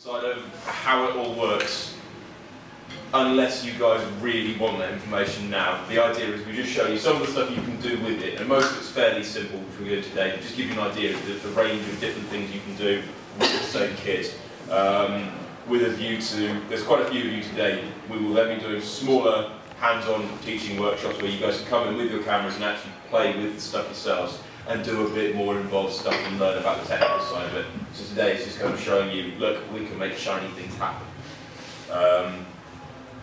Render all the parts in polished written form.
side of how it all works, unless you guys really want that information now. The idea is we just show you some of the stuff you can do with it, and most of it's fairly simple, which we're going to do today, but just give you an idea of the range of different things you can do with the same kit. With a view to, there's quite a few of you today, we will then be doing smaller hands-on teaching workshops where you guys can come in with your cameras and actually play with the stuff yourselves and do a bit more involved stuff and learn about the technical side of it. So today it's just kind of showing you, look, we can make shiny things happen.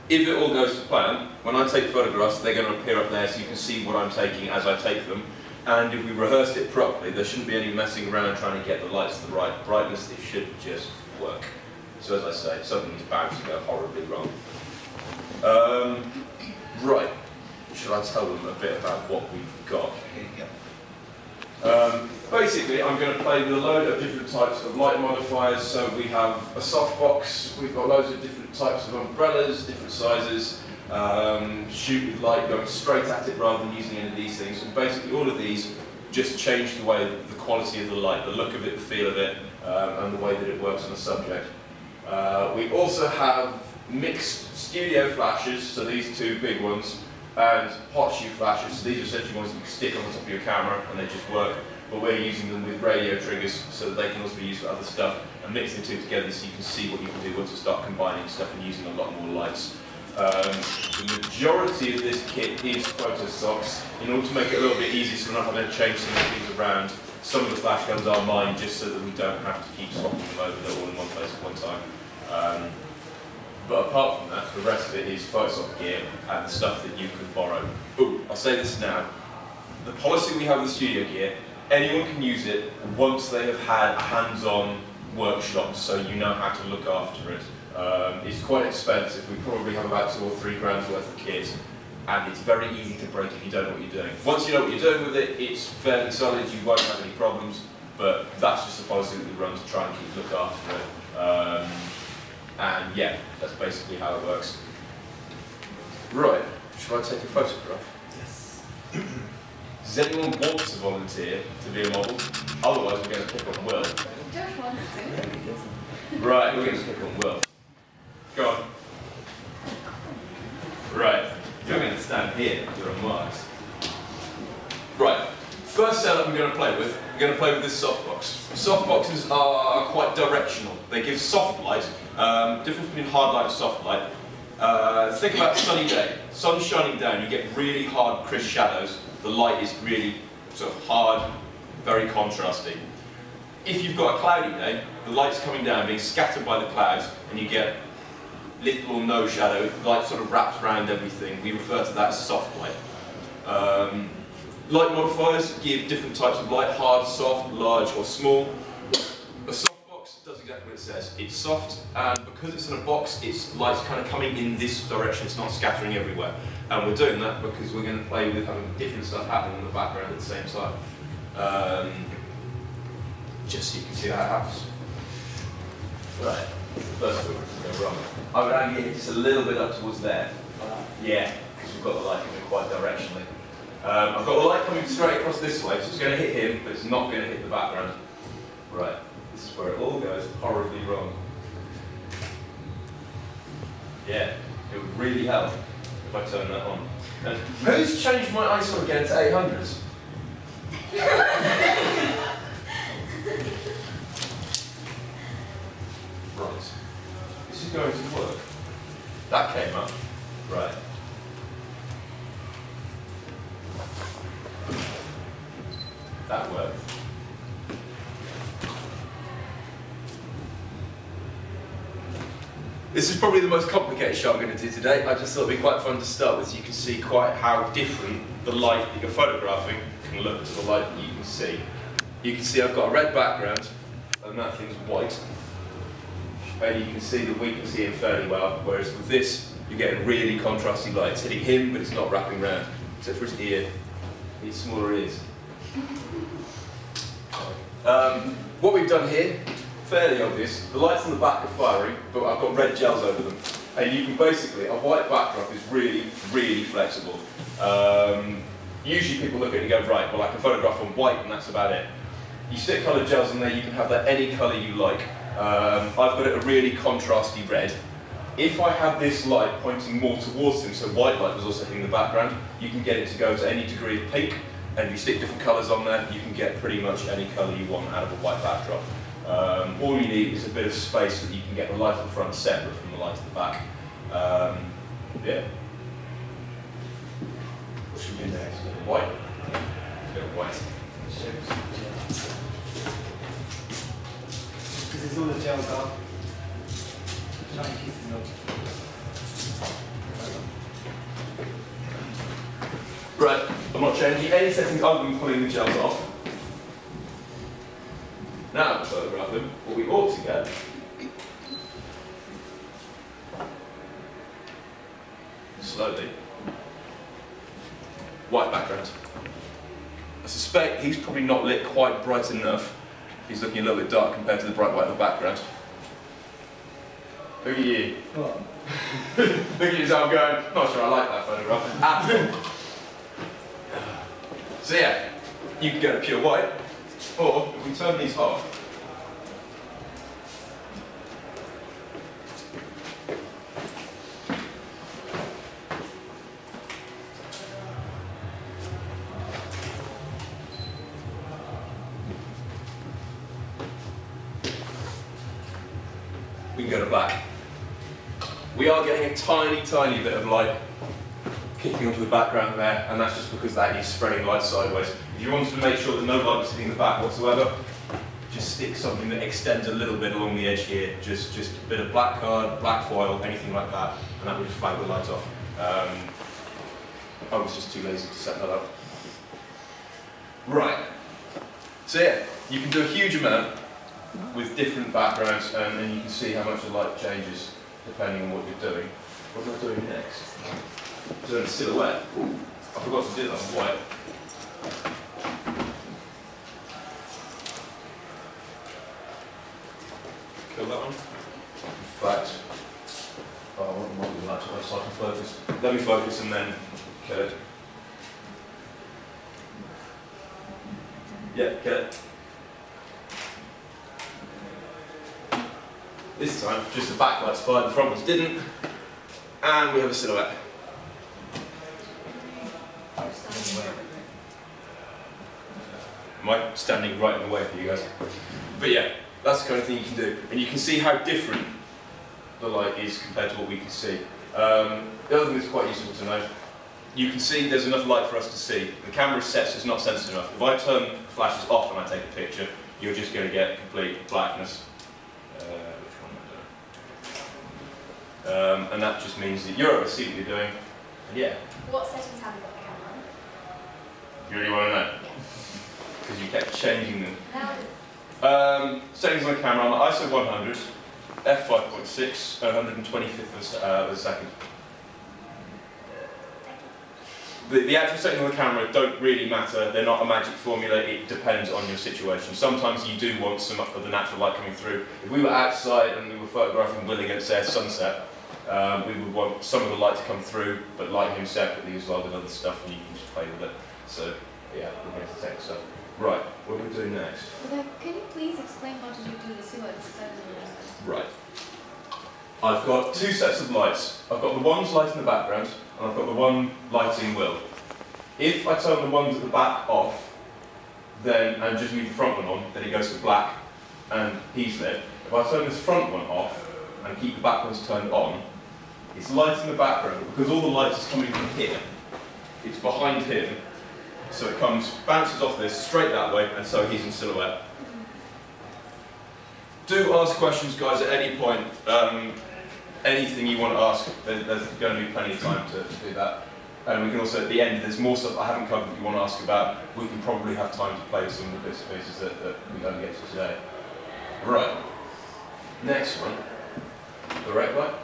If it all goes to plan, when I take photographs, they're going to appear up there so you can see what I'm taking as I take them. And if we rehearsed it properly, there shouldn't be any messing around trying to get the lights to the right brightness. It should just work. So as I say, something is bound to go horribly wrong. Right, should I tell them a bit about what we've got? Basically, I'm going to play with a load of different types of light modifiers. So we have a softbox, we've got loads of different types of umbrellas, different sizes, shoot with light going straight at it rather than using any of these things. And basically all of these just change the way, the quality of the light, the look of it, the feel of it, and the way that it works on the subject. We also have mixed studio flashes, so these two big ones, and hot shoe flashes. So these are essentially ones that you can stick on the top of your camera and they just work. But we're using them with radio triggers so that they can also be used for other stuff, and mixing the two together so you can see what you can do once you start combining stuff and using a lot more lights. The majority of this kit is Photosocs. In order to make it a little bit easier so we're not having to change some of the things around, some of the flash guns are mine just so that we don't have to keep swapping them over. They're all in one place at one time. But apart from that, the rest of it is Photosoc gear and stuff that you can borrow. Ooh, I'll say this now. The policy we have with the studio gear, anyone can use it once they have had a hands-on workshop, so you know how to look after it. It's quite expensive. We probably have about 2 or 3 grand's worth of kit, and it's very easy to break if you don't know what you're doing. Once you know what you're doing with it, it's fairly solid, you won't have any problems, but that's just the policy that we run to try and look after it. And yeah, that's basically how it works. Right, should I take a photograph? Yes. Does anyone want to volunteer to be a model? Otherwise we're going to pick on Will. Josh wants to. Right, we're going to pick on Will. Go on. Right, you're going to stand here, you're on Mars. Right, first setup we're going to play with, we're going to play with this softbox. Softboxes are quite directional. They give soft light, difference between hard light and soft light. Think about a sunny day. Sun's shining down, you get really hard, crisp shadows. The light is really sort of hard, very contrasty. If you've got a cloudy day, the light's coming down, being scattered by the clouds, and you get little or no shadow. The light sort of wraps around everything. We refer to that as soft light. Light modifiers give different types of light, hard, soft, large or small. A softbox does exactly what it says. It's soft, and because it's in a box, its light's kind of coming in this direction, it's not scattering everywhere. And we're doing that because we're going to play with having different stuff happening in the background at the same time. Just so you can see how it happens. Right, first of all, we're going to go wrong. I would angle it just a little bit up towards there. Yeah, because we've got the light coming quite directionally. I've got the light coming straight across this way, so it's going to hit him, but it's not going to hit the background. Right, this is where it all goes horribly wrong. Yeah, it would really help if I turn that on. And who's changed my ISO again to 800s? Right, this is going to work. That came up. Right. That worked. This is probably the most complicated shot I'm going to do today. I just thought it'd be quite fun to start with so you can see quite how different the light that you're photographing can look to the light that you can see. You can see I've got a red background and that thing's white. And you can see that we can see him fairly well, whereas with this you're getting really contrasty light. It's hitting him but it's not wrapping around, except for his ear. His smaller ears. What we've done here, fairly obvious, the lights on the back are firing, but I've got red gels over them. And you can basically, a white backdrop is really, really flexible. Usually people look at it and go, right, well I can photograph on white and that's about it. You stick coloured gels in there, you can have that any colour you like. I've got it a really contrasty red. If I had this light pointing more towards him, so white light was also hitting the background, you can get it to go to any degree of pink, and if you stick different colours on there, you can get pretty much any colour you want out of a white backdrop. All you need is a bit of space so that you can get the light at the front separate from the light at the back. Yeah. What should we do next? White? A bit of white. Because it's all the gels are. Right, I'm not changing any settings other than pulling the gels off. Now to photograph them, what we ought to get slowly. White background. I suspect he's probably not lit quite bright enough. He's looking a little bit dark compared to the bright white in the background. Look at you. What? Look at yourself going, not sure I like that photograph at all. So yeah, you can get a pure white, or if we turn these off, we can go to black. We are getting a tiny, tiny bit of light kicking onto the background there, and that's just because that is spreading light sideways. If you wanted to make sure that no light was hitting the back whatsoever, just stick something that extends a little bit along the edge here, just a bit of black card, black foil, anything like that, and that would flag the light off. I was just too lazy to set that up. Right, so yeah, you can do a huge amount with different backgrounds, and you can see how much the light changes depending on what you're doing. What am I doing next? Doing a silhouette. Ooh, I forgot to do that on white. Kill that one. In fact, I want to do that so I can focus. Let me focus and then kill it. Yeah, kill it. This time, just the backlight's fired, the front ones didn't, and we have a silhouette. Am I standing right in the way for you guys? But yeah, that's the kind of thing you can do. And you can see how different the light is compared to what we can see. The other thing that's quite useful to know, you can see there's enough light for us to see. The camera is set so it's not sensitive enough. If I turn the flashes off and I take a picture, you're just going to get complete blackness. And that just means that you're able to see what you're doing. And yeah. What settings have you got the camera on? You really want to know? Yeah. Because you kept changing them. Now Settings on the camera on ISO 100, f5.6, 125th of a second. The actual settings on the camera don't really matter. They're not a magic formula. It depends on your situation. Sometimes you do want some of the natural light coming through. If we were outside and we were photographing Will against their sunset, we would want some of the light to come through, but light him separately as well with other stuff, and you can just play with it. So yeah, we're going to take stuff. Right, what are we doing next? Can you please explain how to do the silhouettes? Right. I've got two sets of lights. I've got the ones lighting the background, and I've got the one lighting Will. If I turn the ones at the back off, then and just leave the front one on, then it goes to black, and he's lit. If I turn this front one off and keep the back ones turned on, it's lighting the background, but because all the light is coming from here, it's behind him, so it bounces off this straight that way, and so he's in silhouette. Do ask questions, guys, at any point. Anything you want to ask, there's going to be plenty of time to do that. And we can also, at the end, there's more stuff I haven't covered that you want to ask about. We can probably have time to play with some of the bits and pieces that we don't get to today. Right. Next one. The red light.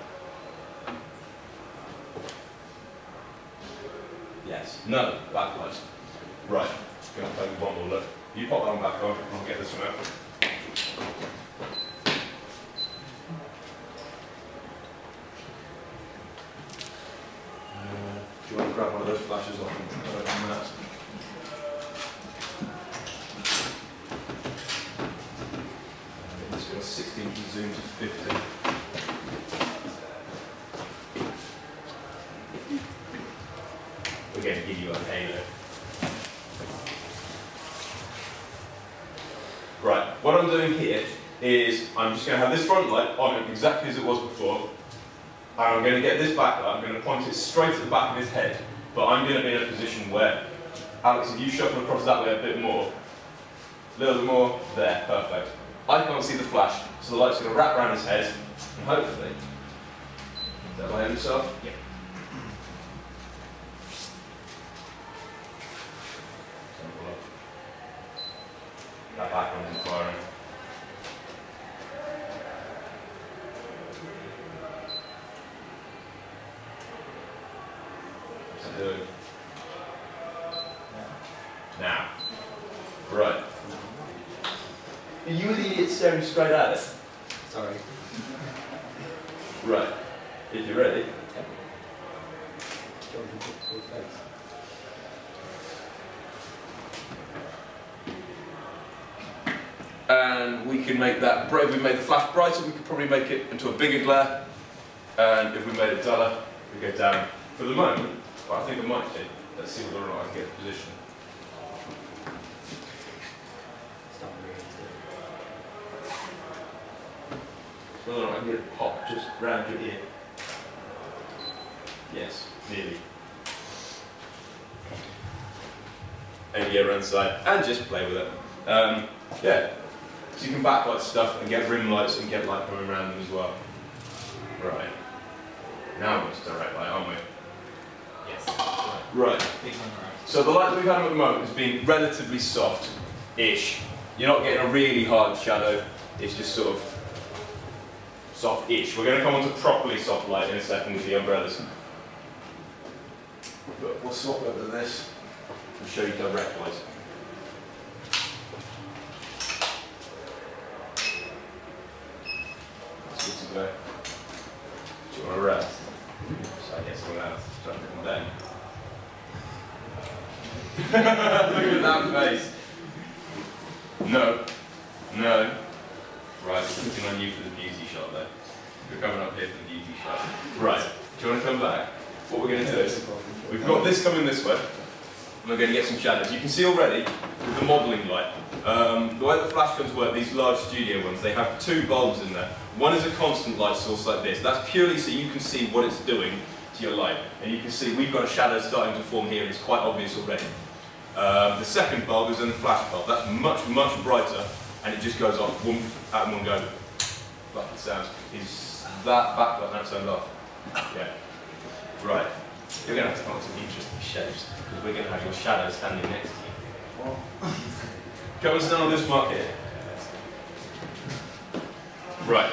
Yes. No. Backlight. Right. Going to play with one more look. You pop that one back on, and I'll get this one out. Do you want to grab one of those flashes off and put it on that? This a 16 zoom to 50. We're going to give you a halo. Right, what I'm doing here is I'm just going to have this front light on it exactly as it was before, and I'm going to get this back light, I'm going to point it straight at the back of his head, but I'm going to be in a position where, Alex, if you shuffle across that way a bit more, a little bit more, there, perfect. I can't see the flash, so the light's going to wrap around his head, and hopefully, is that by himself? Yeah. That background isn't firing. What's it doing? Now. Right. Are you the idiot staring straight at it? Sorry. Right. If you're ready. And we can make that, if we made the flash brighter, we could probably make it into a bigger glare. And if we made it duller, we go down. For the moment, well, I think it might be. Let's see whether or not I can get the position. Whether or not I can get it pop just round your ear. Yes, nearly. And get around the side, and just play with it. Yeah. So you can backlight stuff and get rim lights and get light coming around them as well. Right. Now we're just direct light, aren't we? Yes. Right. So the light that we've had at the moment has been relatively soft-ish. You're not getting a really hard shadow, it's just sort of soft-ish. We're going to come on to properly soft light in a second with the umbrellas. But we'll swap over to this and show you direct light. Good to go. Do you want to rest? So I guess someone else is trying to come down. Look at that face. No. No. Right, we're looking on you for the beauty shot there. We're coming up here for the beauty shot. Right, do you want to come back? What we're going to do is, we've got this coming this way, and we're going to get some shadows. You can see already with the modelling light. The way the flash guns work, these large studio ones, they have two bulbs in there. One is a constant light source like this. That's purely so you can see what it's doing to your light. And you can see we've got a shadow starting to form here, and it's quite obvious already. The second bulb is in the flash bulb. That's much, much brighter, and it just goes off one at one go. Like it sounds. Is that backlight now turned off? Yeah. Right. You're going to have to come up with some interesting shapes, because we're going to have your shadow standing next to you. Come and stand on this mark here. Right.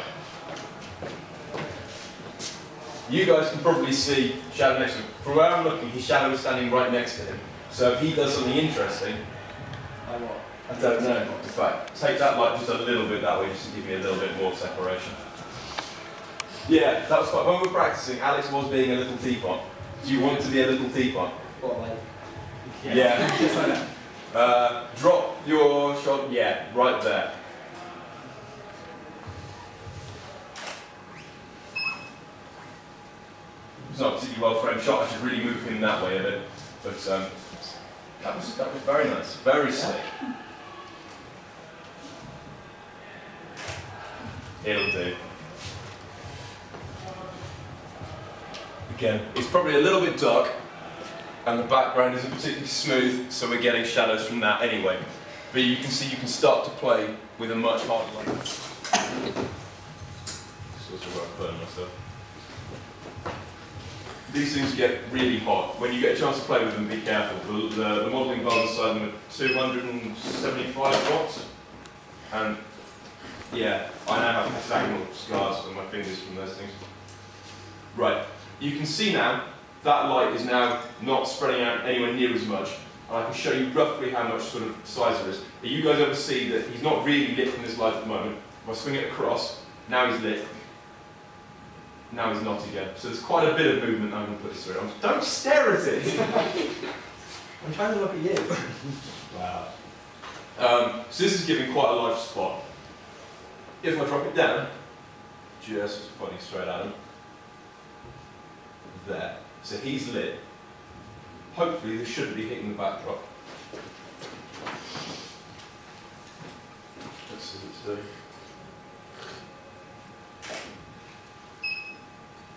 You guys can probably see shadow next to him. From where I'm looking, his shadow is standing right next to him. So if he does something interesting, I don't know. In fact, take that light just a little bit that way, just to give me a little bit more separation. Yeah, that was fun. When we were practicing, Alex was being a little teapot. Do you want to be a little teapot? What, like? Yeah. Just like that. Drop your shot, yeah, right there. It's not a particularly well framed shot, I should really move him that way a bit. But that was very nice, very slick. It'll do. Again, it's probably a little bit dark, and the background isn't particularly smooth, so we're getting shadows from that anyway. But you can see you can start to play with a much harder light. This is also where I burn myself. These things get really hot. When you get a chance to play with them, be careful. The modelling bulbs inside them are 275 watts. And yeah, I now have hexagonal scars on my fingers from those things. Right, you can see now that light is now not spreading out anywhere near as much. And I can show you roughly how much sort of size there is. But you guys ever see that he's not really lit from this light at the moment. If I swing it across, now he's lit. Now he's not again. So there's quite a bit of movement I'm going to put this through. Don't stare at it! I'm trying to look at you. Wow. So this is giving quite a large spot. if I drop it down, just pointing straight at him, there. So he's lit. Hopefully this shouldn't be hitting the backdrop. Let's see what it's doing.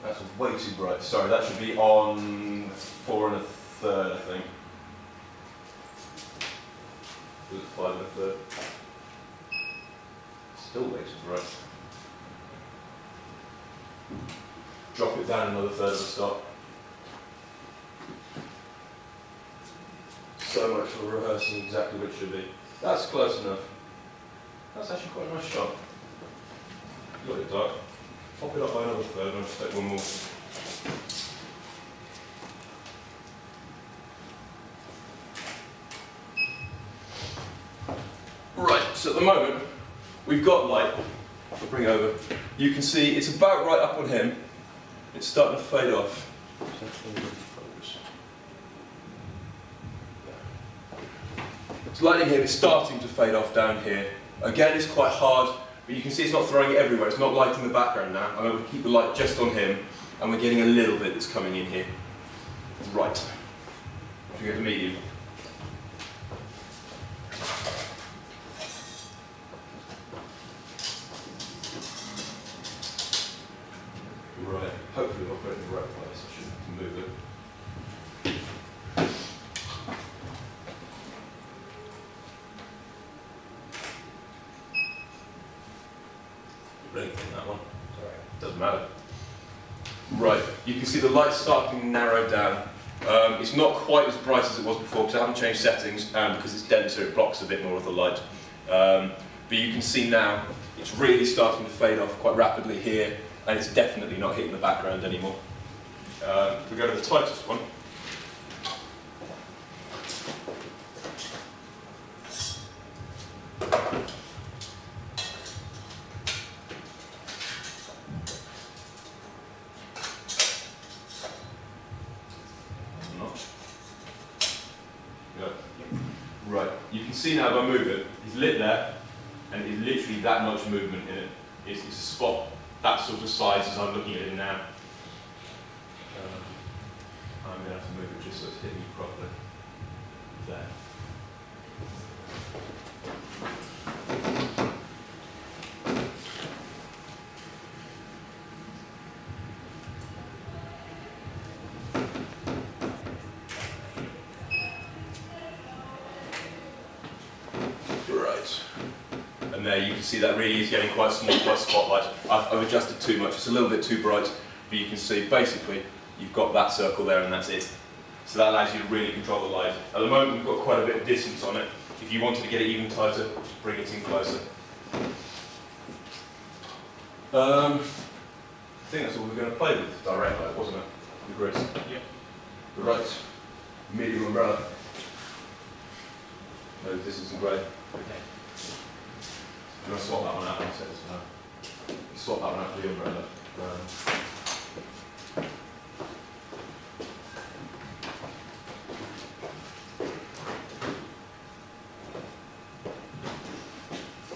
That's way too bright. Sorry, that should be on 4 1/3, I think. Was it 5 1/3? Still way too bright. Drop it down another third of the stop. So much for rehearsing exactly what it should be. That's close enough. That's actually quite a nice shot. A little bit dark. Pop it up by another third, and I'll just take one more. Right, so at the moment, we've got light. I'll bring it over. You can see it's about right up on him. It's starting to fade off. It's lighting him, it's starting to fade off down here. Again, it's quite hard, but you can see it's not throwing it everywhere. It's not lighting the background now. I'm able to keep the light just on him, and we're getting a little bit that's coming in here. Right. Should we go to medium? Right. Hopefully I'll put it in the right place. I shouldn't have to move it. Brilliant in that one. Sorry. Doesn't matter. Right. You can see the light starting to narrow down. It's not quite as bright as it was before because I haven't changed settings, and because it's denser it blocks a bit more of the light. But you can see now it's really starting to fade off quite rapidly here, and it's definitely not hitting the background anymore. If we go to the tightest one, right, you can see now if I move it, he's lit there, and there's literally that much movement in it. It's a spot that sort of size as I'm looking at it now. I'm going to have to move it just so it's hitting you properly. There. Right. And there you can see that really is getting quite small, quite spotlight. I've adjusted too much, it's a little bit too bright, but you can see basically you've got that circle there and that's it. So that allows you to really control the light. At the moment we've got quite a bit of distance on it. If you wanted to get it even tighter, just bring it in closer. I think that's all we're going to play with, direct light, wasn't it? The grids. Yeah. The right medium umbrella. No, this isn't great. Okay. I'm going to swap that one out and set this one out. Swap that one out for the umbrella.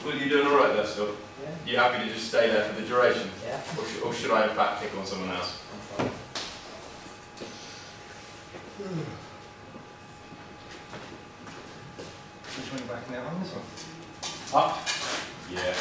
Well, you're doing alright there still? Yeah. You happy to just stay there for the duration? Yeah. Or should I in fact kick on someone else? I'm fine. Which one are you backing out on, this one? Up? Yeah.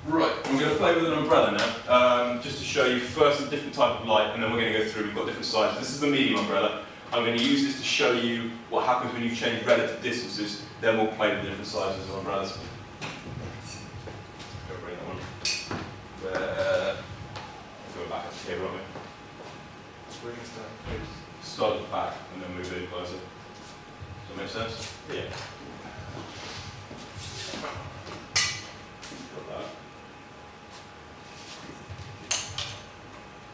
Right, I'm going to play with an umbrella now, just to show you first a different type of light, and then we're going to go through, we've got different sizes. This is the medium umbrella. I'm going to use this to show you what happens when you change relative distances, then we'll play with the different sizes of umbrellas. Go bring that one. Go back up here, won't we? Where do you start, please? Start at the back and then move in closer. Does that make sense? Yeah. Got that.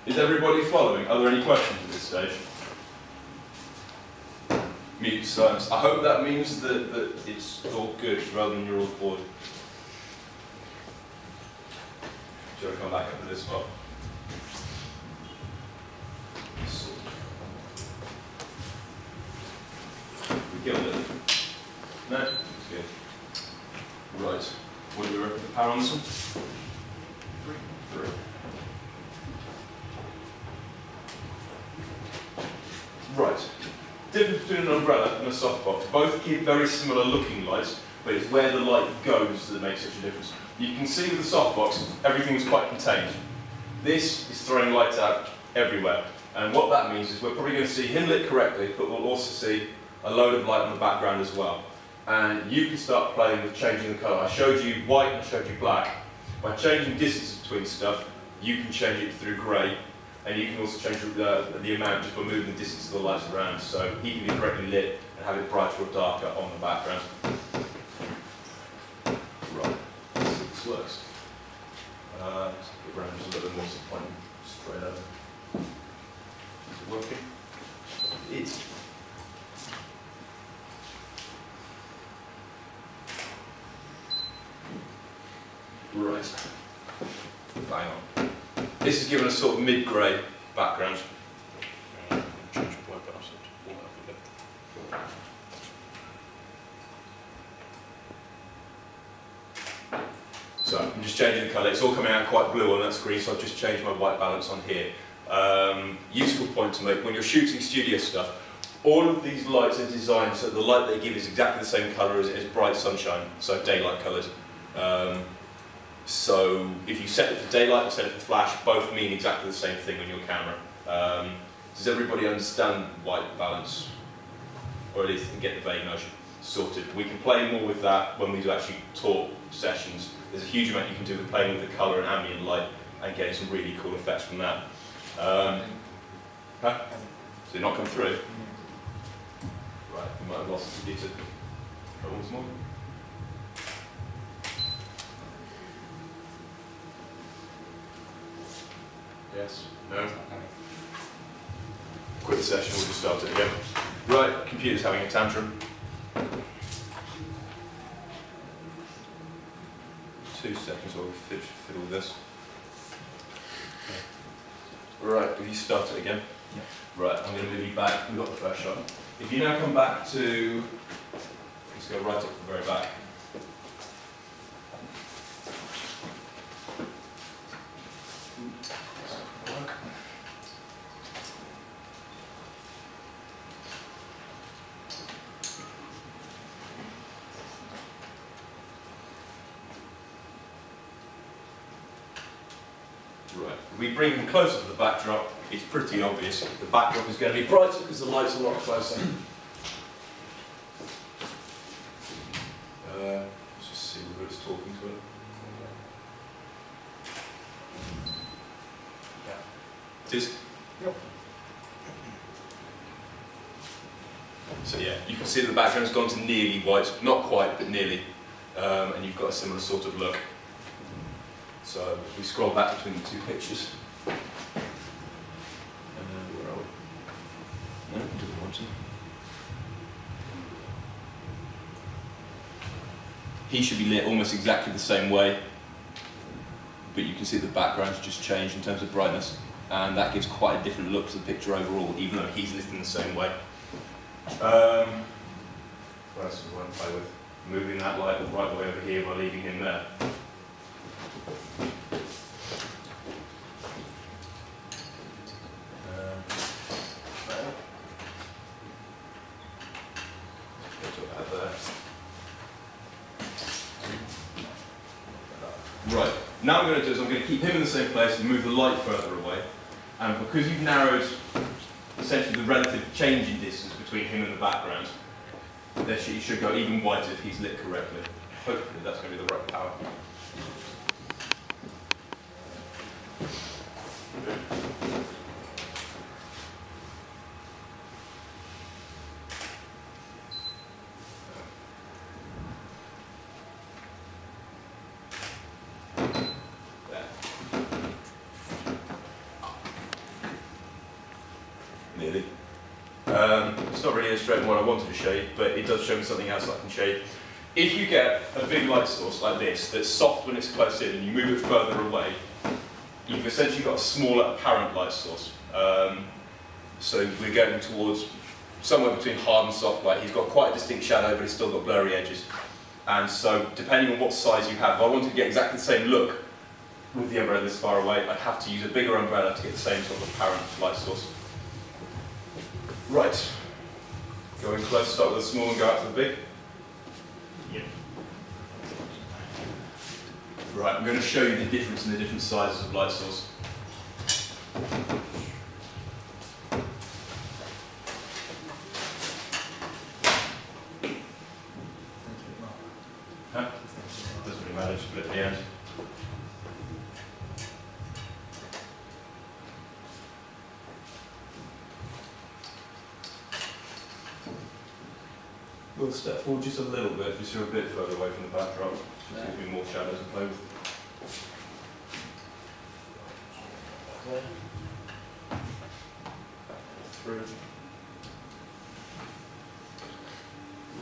Is everybody following? Are there any questions at this stage? Mute silence. I hope that means that it's all good rather than you're all bored. Shall I come back up to this spot? We killed it. No? It's good. power on this one? 3. Right. Difference between an umbrella and a softbox. Both give very similar looking lights, but it's where the light goes that makes such a difference. You can see with the softbox, everything's quite contained. This is throwing light out everywhere. And what that means is we're probably going to see him lit correctly, but we'll also see a load of light on the background as well. And you can start playing with changing the colour. I showed you white and I showed you black. By changing distance between stuff, you can change it through grey, and you can also change the amount just by moving the distance of the lights around. So he can be correctly lit and have it brighter or darker on the background. Right, this works. Let's get around just a little bit more so pointing straight over. Is it working? It is. Right. Bang on. This is given a sort of mid-grey background. Change the white balance to pull that up a bit. So I'm just changing the colour. It's all coming out quite blue on that screen, so I've just changed my white balance on here. Useful point to make, when you're shooting studio stuff, all of these lights are designed so that the light they give is exactly the same colour as bright sunshine, so daylight colours. So if you set it for daylight or set it for flash, both mean exactly the same thing on your camera. Does everybody understand white balance? Or at least get the vague notion sorted. We can play more with that when we do actually talk sessions. There's a huge amount you can do with playing with the colour and ambient light and getting some really cool effects from that. Huh? Did it not come through? Right, we might have lost the data. Try once more. Yes? No? Quit the session, we'll just start it again. Right, computer's having a tantrum. 2 seconds while we fiddle with this. Right, will you start it again? Yeah. Right, I'm going to move you back. We've got the first shot. If you now come back to, let's go right up to the very back. Right. If we bring him closer to the backdrop, it's pretty obvious. The backdrop is going to be brighter because the light's a lot closer. Let's just see whether it's talking to it. Yeah. It is? Yep. So yeah, you can see the background's gone to nearly white, not quite, but nearly. And you've got a similar sort of look. So if we scroll back between the 2 pictures. Where are we? No, it doesn't want to. He should be lit almost exactly the same way, but you can see the background's just changed in terms of brightness, and that gives quite a different look to the picture overall, even though he's lit in the same way. What else do we want to play with? Moving that light right the way over here while leaving him there. Right, now what I'm going to do is I'm going to keep him in the same place and move the light further away. And because you've narrowed essentially the relative change in distance between him and the background, he should go even whiter if he's lit correctly. Hopefully that's going to be the right power. Nearly. It's not really illustrating what I wanted to shade, but it does show me something else I can shade. If you get a big light source like this, that's soft when it's close in, and you move it further away, you've essentially got a smaller apparent light source. So we're going towards somewhere between hard and soft light. He's got quite a distinct shadow, but he's still got blurry edges. And so, depending on what size you have, if I wanted to get exactly the same look with the umbrella this far away, I'd have to use a bigger umbrella to get the same sort of apparent light source. Right. Going close, start with the small and go out to the big. Yep. Right, I'm going to show you the difference in the different sizes of light source. Huh? Doesn't really matter, just put it at the end. We'll step forward just a little bit, just so we're a bit further away from the backdrop. Just gives me more shadows to play with. There. Through.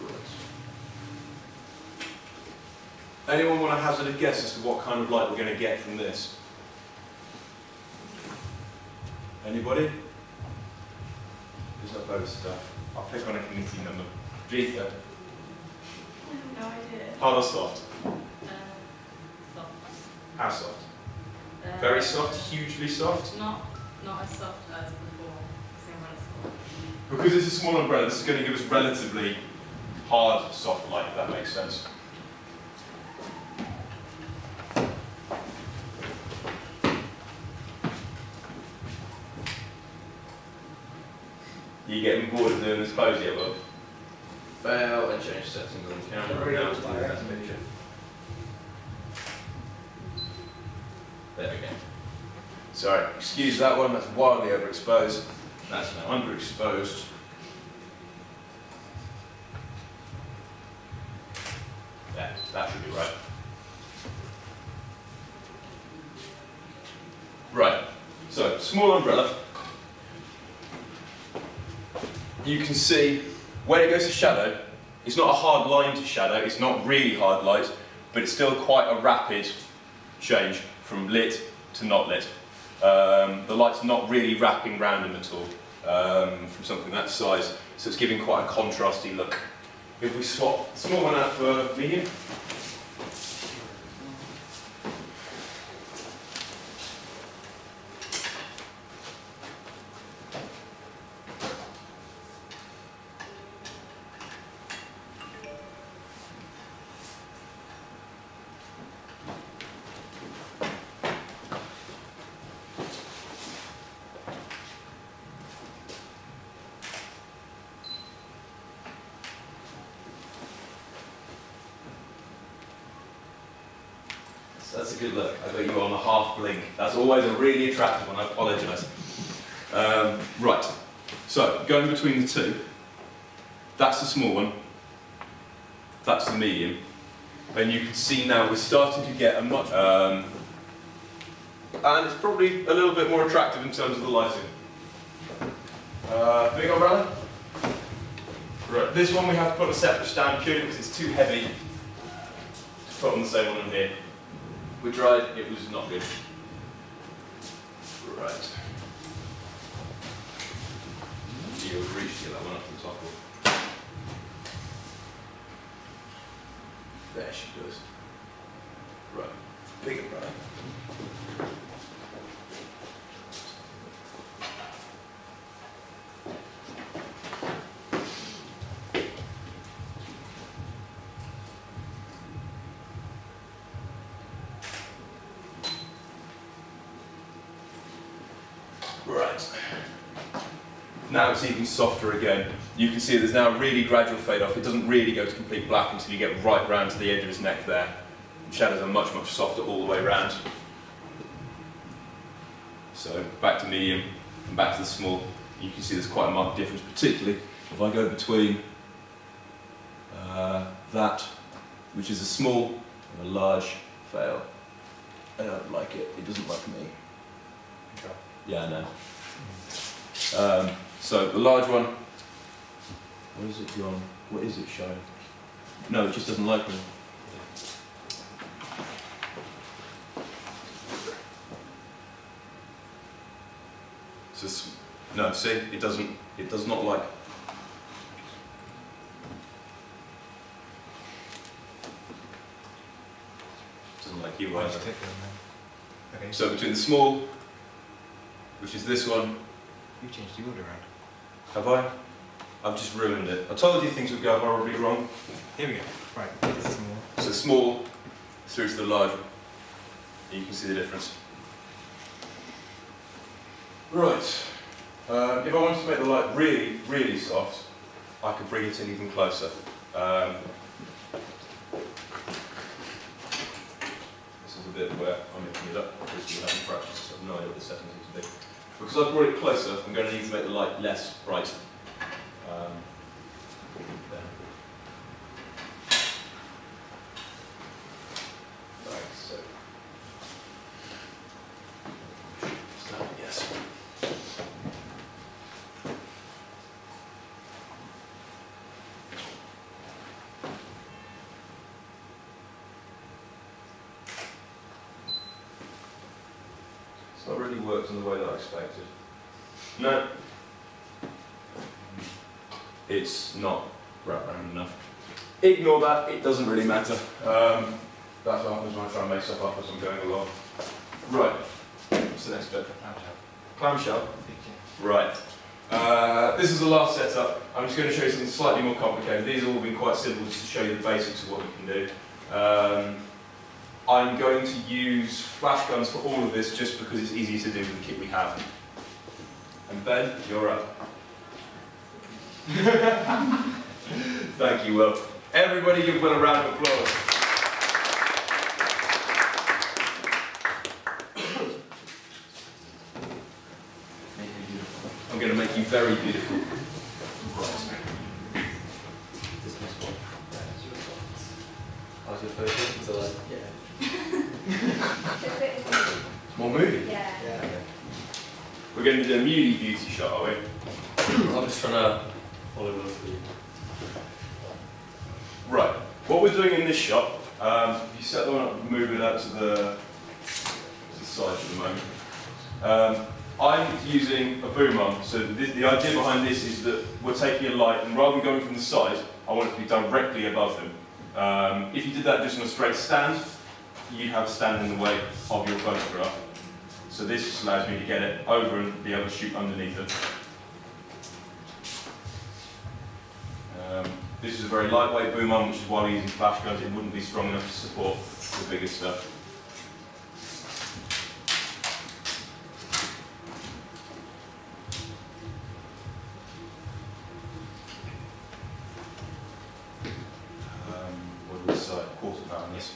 Right. Anyone want to hazard a guess as to what kind of light we're going to get from this? Anybody? There's no bonus stuff. I'll pick on a community number. Geetha. I have no idea. Hard or soft? Soft. How soft? Very soft, hugely soft? Not as soft as before. Same one as before. Because it's a small umbrella, this is going to give us relatively hard, soft light, if that makes sense. You getting bored of doing this pose yet, Bob? Fail and change settings on the camera. Now it's doing that picture. There we go. Sorry, excuse that one, that's wildly overexposed. That's now underexposed. There, that should be right. Right, so small umbrella. You can see when it goes to shadow, it's not a hard line to shadow, it's not really hard light, but it's still quite a rapid change from lit to not lit. The light's not really wrapping round him at all from something that size, so it's giving quite a contrasty look. If we swap the small one out for medium, that's a good look. I got you on a half blink. That's always a really attractive one, I apologise. Right, so going between the two, that's the small one, that's the medium, and you can see now we're starting to get a much, and it's probably a little bit more attractive in terms of the lighting. Big umbrella? Right, this one we have to put a separate stand purely because it's too heavy to put on the same one in here. We tried, it was not good. Right. You would reach to get that one up to the top of. There she goes. Right. Big umbrella. Right. Now it's even softer again. You can see there's now a really gradual fade off. It doesn't really go to complete black until you get right round to the edge of his neck there. Shadows are much, much softer all the way around. So back to medium and back to the small. You can see there's quite a marked difference, particularly if I go between that, which is a small, and a large fail. I don't like it. It doesn't like me. Okay. Yeah, I know. So the large one, where is it gone? What is it showing? No, it just doesn't like me. So no, see, it does not like. like you I'll either. just take them then. Okay. So between the small, which is this one, You changed the order around. have I? I've just ruined it. I told you things would go horribly wrong. Here we go. Right, this is more. So small through to the large. And you can see the difference. Right. If I wanted to make the light really, really soft, I could bring it in even closer. This is a bit where I'm making it up because we haven't practiced, so I have no idea what the settings need to be. Because I've brought it closer, I'm going to need to make the light less bright. There. Right, so. Yes. It's not really worked in the way that I expected. No. It's not wrapped around enough. Ignore that, it doesn't really matter. That's what happens when I try and make stuff up as I'm going along. Right. What's the next bit? Clamshell. Right. This is the last setup. I'm just going to show you something slightly more complicated. These have all been quite simple just to show you the basics of what we can do. I'm going to use flash guns for all of this just because it's easy to do with the kit we have. And Ben, you're up. Thank you, Will. Everybody give Will a round of applause. I'm going to make you very beautiful. How's your first one? Yeah. It's more moody. Yeah. We're going to do a moody beauty shot, are we? I'm just trying to follow Will's lead. Right. What we're doing in this shot, if you set the one up and move it out to the side for the moment. I'm using a boom arm, so the idea behind this is that we're taking a light, and rather than going from the side, I want it to be directly above them. If you did that just on a straight stand, you'd have a stand in the way of your photograph. So this just allows me to get it over and be able to shoot underneath it. This is a very lightweight boom arm, which is why we're using flash guns. It wouldn't be strong enough to support the bigger stuff. What do we decide? Quarter pound, yes.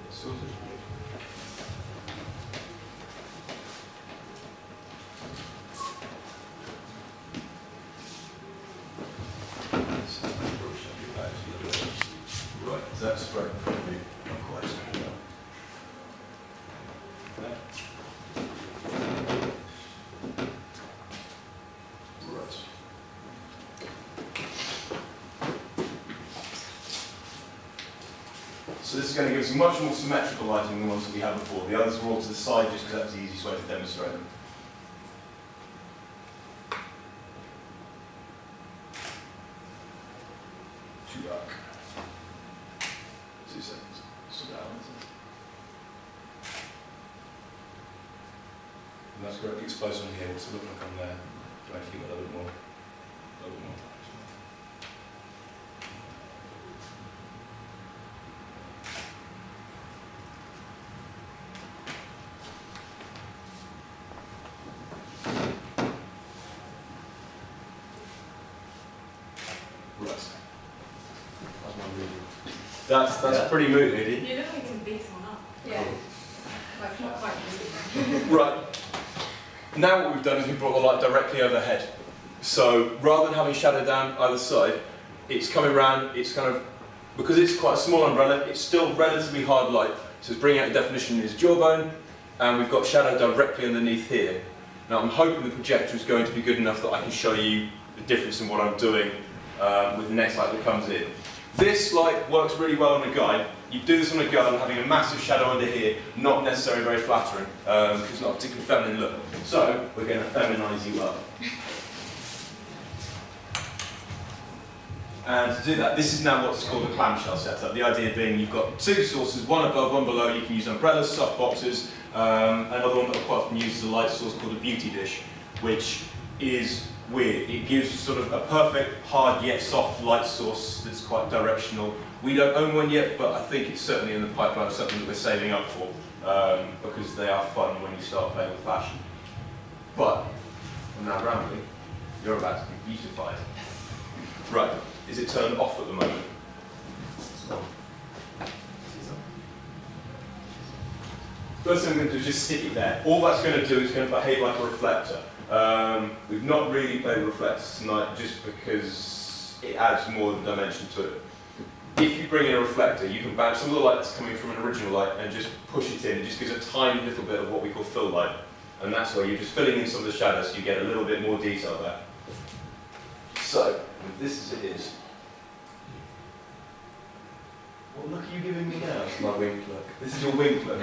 Sorted. Right, is that straight in front of you? Not quite straight enough. Right. So this is going to give us much more symmetrical lighting than the ones that we had before. The others were all to the side just because that was the easiest way to demonstrate them. Too dark. 2 seconds. Slow down. And that's correctly exposed on here. What's it look like on there? Try to keep it a little bit more. A little bit more. That's pretty moody. You look like you can beat someone up. Yeah. Well, it's not quite easy. Right. Now what we've done is we've brought the light directly overhead. So rather than having shadow down either side, it's coming round, it's kind of, because it's quite a small umbrella, it's still relatively hard light. So it's bringing out the definition in his jawbone, and we've got shadow directly underneath here. Now I'm hoping the projector is going to be good enough that I can show you the difference in what I'm doing with the next light that comes in. This light works really well on a guy. You do this on a girl, having a massive shadow under here, not necessarily very flattering, because it's not a particularly feminine look. So, we're going to feminise you up. And to do that, this is now what's called a clamshell setup. The idea being you've got two sources, one above, one below. You can use umbrellas, soft boxes. Another one that quite often uses a light source called a beauty dish, which is weird. It gives sort of a perfect, hard yet soft light source that's quite directional. We don't own one yet, but I think it's certainly in the pipeline, something that we're saving up for, because they are fun when you start playing with fashion. But, I'm now rambling, you're about to be beautified. Right, is it turned off at the moment? It's on. First thing I'm going to do is just stick it there. All that's going to do is going to behave like a reflector. We've not really played with reflectors tonight just because it adds more dimension to it. If you bring in a reflector, you can bounce some of the light that's coming from an original light and just push it in. It just gives a tiny little bit of what we call fill light. And that's where you're just filling in some of the shadows so you get a little bit more detail there. So, with this as it is, what look are you giving me now? It's my wink look. This is your wink look.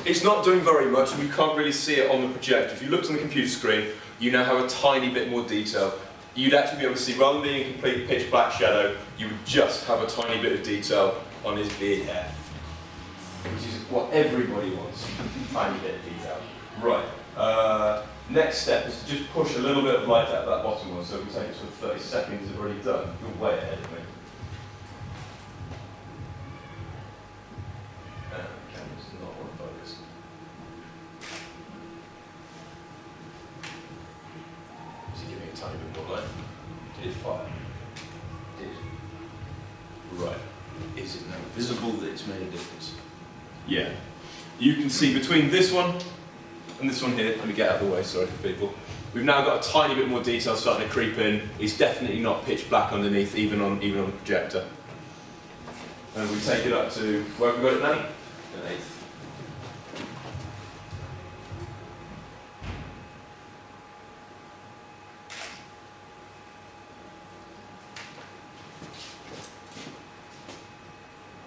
It's not doing very much and you can't really see it on the projector. If you looked on the computer screen, you now have a tiny bit more detail. You'd actually be able to see, rather than being a complete pitch black shadow, you would just have a tiny bit of detail on his beard hair. Which is what everybody wants, a tiny bit of detail. Right, next step is to just push a little bit of light out of that bottom one, so it can take it sort of 30 seconds, it's already done. You're way ahead of me. Tiny bit more light. Did it fire? Did. Right. Is it now visible that it's made a difference? Yeah. You can see between this one and this one here, let me get out of the way, sorry for people. We've now got a tiny bit more detail starting to creep in. It's definitely not pitch black underneath, even on the projector. And we take it up to, where have we got it now? An eighth.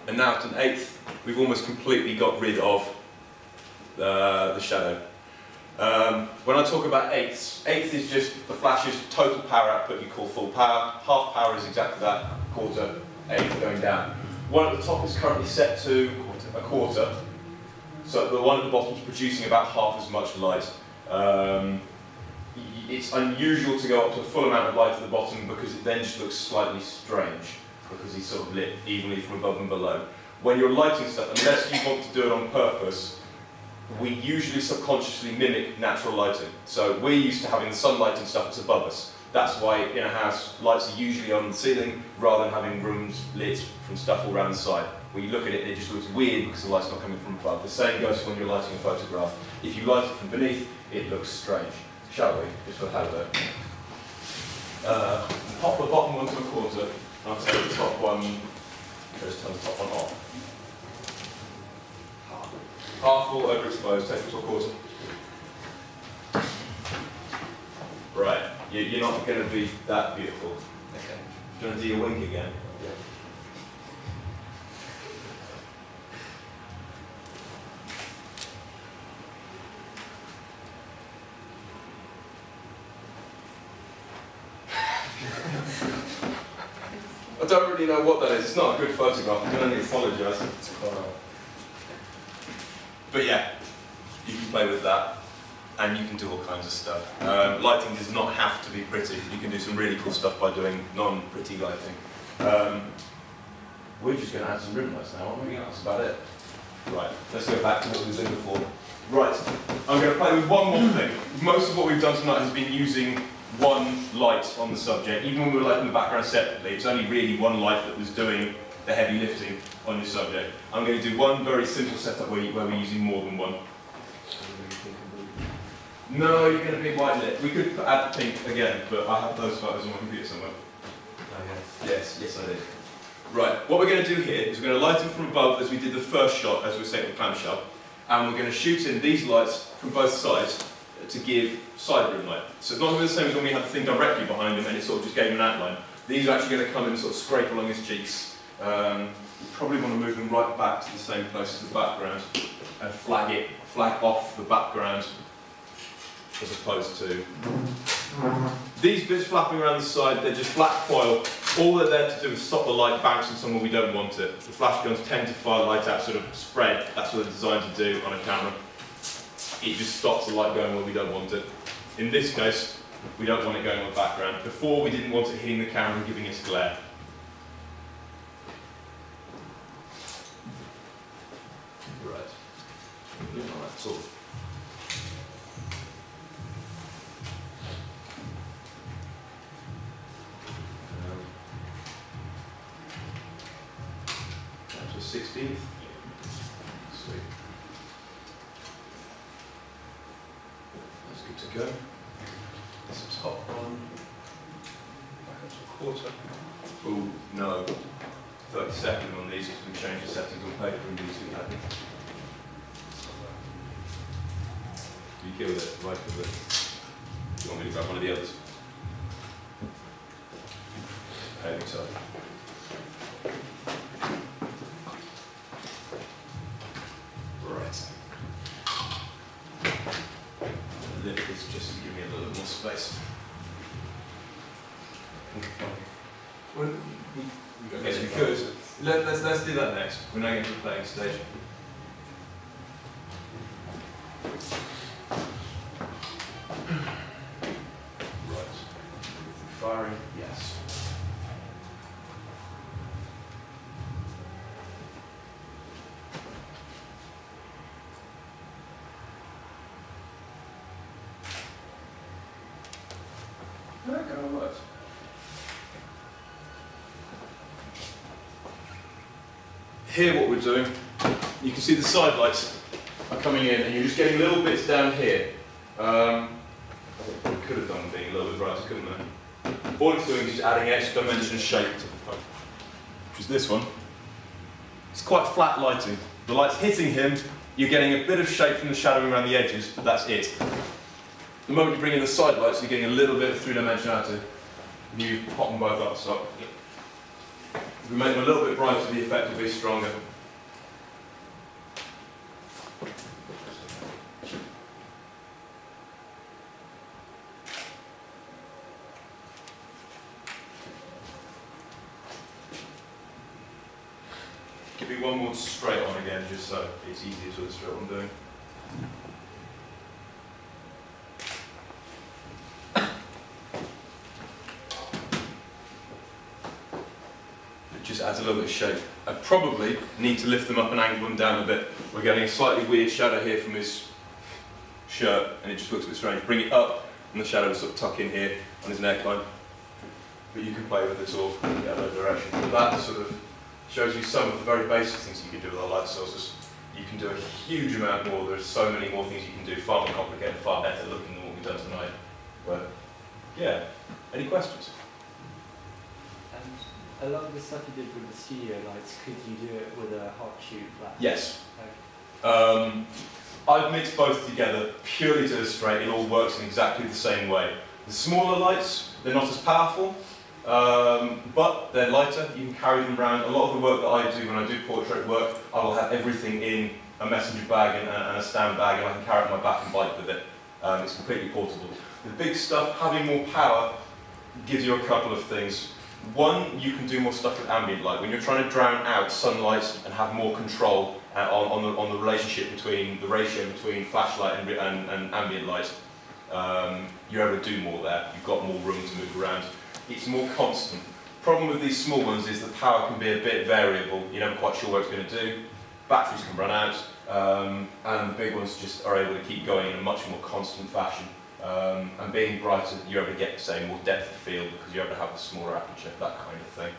And now at an eighth, we've almost completely got rid of the shadow. When I talk about eighths, eighth is just the flash's total power output you call full power. Half power is exactly that, quarter, eighth going down. One at the top is currently set to a quarter. So the one at the bottom is producing about half as much light. It's unusual to go up to a full amount of light at the bottom because it then just looks slightly strange, because he's sort of lit evenly from above and below. When you're lighting stuff, unless you want to do it on purpose, we usually subconsciously mimic natural lighting. So we're used to having the sunlight and stuff that's above us. That's why in a house, lights are usually on the ceiling rather than having rooms lit from stuff all around the side. When you look at it, it just looks weird because the light's not coming from above. The same goes when you're lighting a photograph. If you light it from beneath, it looks strange. Shall we? Just for how though. Pop the bottom one to a quarter. I'll take the top one, just turn the top one off. Half full, overexposed, take it to a quarter. Right, you're not going to be that beautiful. Okay. Do you want to do your wink again? Yeah. I don't really know what that is. It's not a good photograph. I can only apologise. But yeah, you can play with that, and you can do all kinds of stuff. Lighting does not have to be pretty. You can do some really cool stuff by doing non-pretty lighting. We're just going to add some rim lights now, aren't we? That's about it. Right, let's go back to what we did before. Right, I'm going to play with one more thing. Most of what we've done tonight has been using one light on the subject. Even when we were lighting the background separately, it's only really one light that was doing the heavy lifting on this subject. I'm going to do one very simple setup where we're using more than one. No, you're going to be white lit. We could add the pink again, but I have those photos on my computer somewhere. Oh, yes, I did. Right, what we're going to do here is we're going to light him from above as we did the first shot, as we were saying with the clamshell. and we're going to shoot in these lights from both sides to give side room light. So it's not going to be the same as when we had the thing directly behind him and it sort of just gave him an outline. These are actually going to come in and sort of scrape along his cheeks. You probably want to move them right back to the same place as the background and flag off the background as opposed to these bits flapping around the side. They're just black foil. All they're there to do is stop the light bouncing somewhere we don't want it. The flash guns tend to fire light out sort of spread. That's what they're designed to do on a camera. It just stops the light going where we don't want it. In this case, we don't want it going on the background. Before, we didn't want it hitting the camera and giving us glare. Right. Alright, so. Down to 16th. Sweet. That's good to go. That's a top one. Back up to a quarter. Oh no. 32nd on these because we changed the settings on paper and these we had. You killed it, right with it. Do you want me to grab one of the others? I think so. Right. Lift this just to give me a little bit more space. Yes, we could. Let's do that next. We're now going to the playing stage. Right. Firing, yes. That kind of works. Here what we're doing, you can see the side lights are coming in and you're just getting little bits down here. I think we could have done being a little bit brighter, couldn't we? All it's doing is just adding extra dimension and shape to the phone, which is this one. It's quite flat lighting. The light's hitting him, you're getting a bit of shape from the shadowing around the edges, but that's it. The moment you bring in the side lights, you're getting a little bit of three-dimensionality. You pop them both up, so if we make them a little bit brighter, the effect will be stronger. Give me one more straight on again, just so it's easier to illustrate what I'm doing. Just adds a little bit of shape. I probably need to lift them up and angle them down a bit. We're getting a slightly weird shadow here from his shirt and it just looks a bit strange. Bring it up and the shadow will sort of tuck in here on his neckline. But you can play with this all in the other direction. But that sort of shows you some of the very basic things you can do with our light sources. You can do a huge amount more. There's so many more things you can do, far more complicated, far better looking than what we've done tonight. But yeah, any questions? A lot of the stuff you did with the studio lights, could you do it with a hot shoot flash? Yes. Okay. I've mixed both together purely to illustrate it all works in exactly the same way. The smaller lights, they're not as powerful, but they're lighter, you can carry them around. A lot of the work that I do when I do portrait work, I will have everything in a messenger bag and a stand bag and I can carry it on my back and bike with it. It's completely portable. The big stuff, having more power, gives you a couple of things. One, you can do more stuff with ambient light. When you're trying to drown out sunlight and have more control on the relationship between, the ratio between flashlight and ambient light, you're able to do more there. You've got more room to move around. It's more constant. Problem with these small ones is the power can be a bit variable. You're never quite sure what it's going to do. Batteries can run out, and the big ones just are able to keep going in a much more constant fashion. And being brighter, you're able to get, say, more depth of field because you're able to have a smaller aperture, that kind of thing.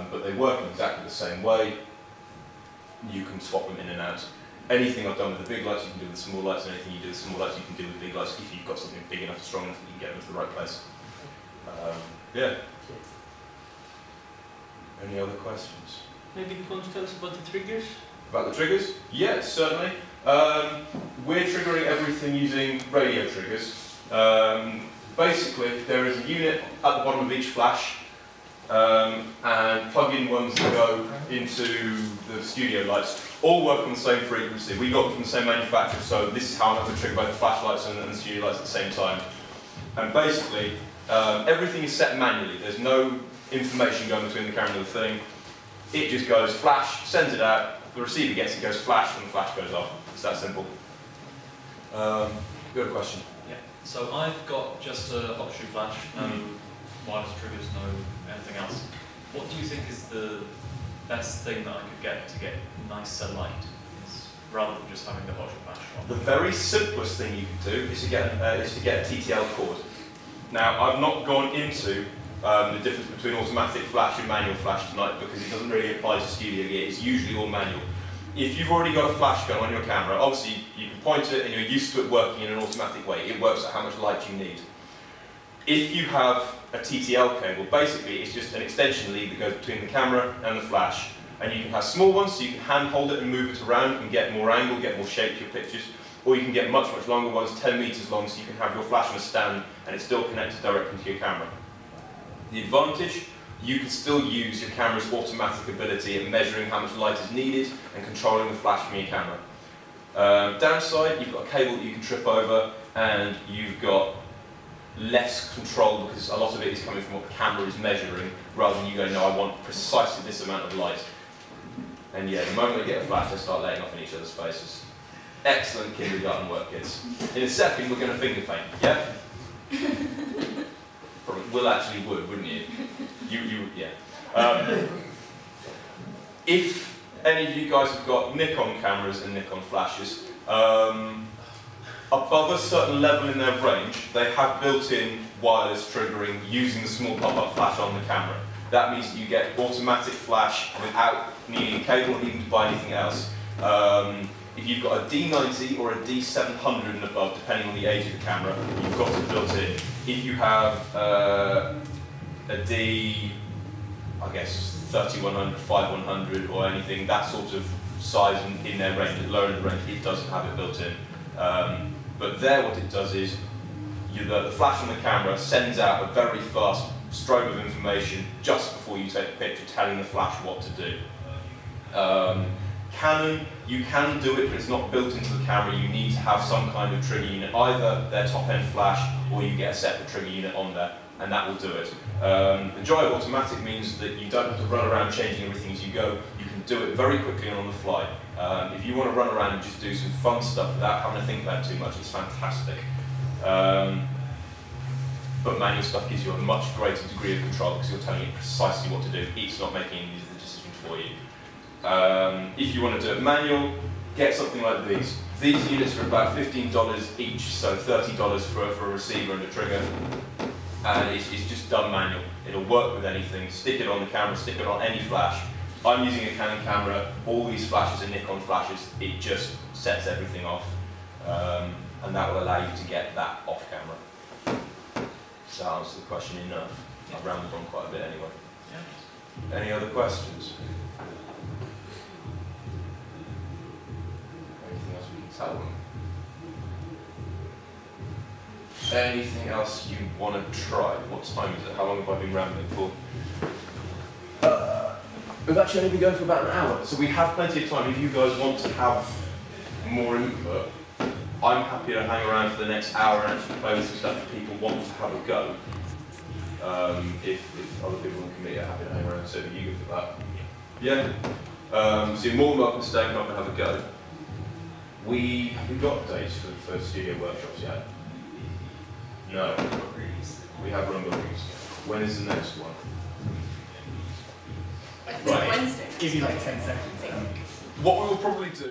But they work in exactly the same way. You can swap them in and out. Anything I've done with the big lights, you can do with the small lights, and anything you do with the small lights, you can do with the big lights if you've got something big enough, strong enough, that you can get them to the right place. Yeah. Any other questions? Maybe you want to tell us about the triggers? About the triggers? Yeah, certainly. We're triggering everything using radio triggers. Basically, there is a unit at the bottom of each flash, and plug-in ones that go into the studio lights all work on the same frequency. We got them from the same manufacturer, so this is how I'm going to trigger both the flashlights and the studio lights at the same time. And basically, everything is set manually. There's no information going between the camera and the thing. It just goes flash, sends it out, the receiver gets it, goes flash, and the flash goes off. It's that simple. Good question. Yeah. So I've got just a hot shoe flash, no wireless triggers, no anything else. What do you think is the best thing that I could get to get nicer light, rather than just having the hot shoe flash on? The very simplest thing you can do is to get a TTL cord. Now, I've not gone into the difference between automatic flash and manual flash tonight because it doesn't really apply to studio gear. It's usually all manual. If you've already got a flash gun on your camera, obviously you can point it and you're used to it working in an automatic way. It works out how much light you need. If you have a TTL cable, basically it's just an extension lead that goes between the camera and the flash. And you can have small ones, so you can hand hold it and move it around and get more angle, get more shape to your pictures. Or you can get much, much longer ones, 10 meters long, so you can have your flash on a stand and it's still connected directly to your camera. The advantage, you can still use your camera's automatic ability at measuring how much light is needed and controlling the flash from your camera. Downside, you've got a cable that you can trip over and you've got less control because a lot of it is coming from what the camera is measuring rather than you going, no, I want precisely this amount of light. And yeah, the moment they get a flash, they start laying off in each other's faces. Excellent kindergarten work, kids. In a second, we're going to finger paint, yeah? Probably, Will actually wouldn't you? Yeah. If any of you guys have got Nikon cameras and Nikon flashes, above a certain level in their range, they have built-in wireless triggering using the small pop-up flash on the camera. That means that you get automatic flash without needing a cable or even to buy anything else. If you've got a D90 or a D700 and above, depending on the age of the camera, you've got it built in. If you have a D, I guess 3100, 5100 or anything, that sort of size in their range, lower in the range, it doesn't have it built in. But there what it does is, the flash on the camera sends out a very fast strobe of information just before you take the picture, telling the flash what to do. Canon, you can do it, but it's not built into the camera. You need to have some kind of trigger unit, either their top-end flash, or you get a separate trigger unit on there, and that will do it. The joy of automatic means that you don't have to run around changing everything as you go. You can do it very quickly and on the fly. If you want to run around and just do some fun stuff without having to think about it too much, it's fantastic. But manual stuff gives you a much greater degree of control because you're telling it precisely what to do. It's not making any of the decisions for you. If you want to do it manual, get something like these. These units are about $15 each, so $30 for a receiver and a trigger. And it's just done manual. It'll work with anything. Stick it on the camera, stick it on any flash. I'm using a Canon camera. All these flashes are Nikon flashes. It just sets everything off. And that will allow you to get that off camera. Does that answer the question enough? I've rambled on quite a bit anyway. Yeah. Any other questions? Anything else we can tell them? Anything else you want to try? What time is it? How long have I been rambling for? We've actually only been going for about an hour, so we have plenty of time. If you guys want to have more input, I'm happy to hang around for the next hour and actually play with some stuff if people want to have a go. If other people in the committee are happy to hang around, so are you good for that? Yeah? So you're more than welcome to stay and come and have a go. Have we got dates for studio workshops yet? No. We have room bookings. When is the next one? I think Wednesday. Give you like 10 seconds. What we will probably do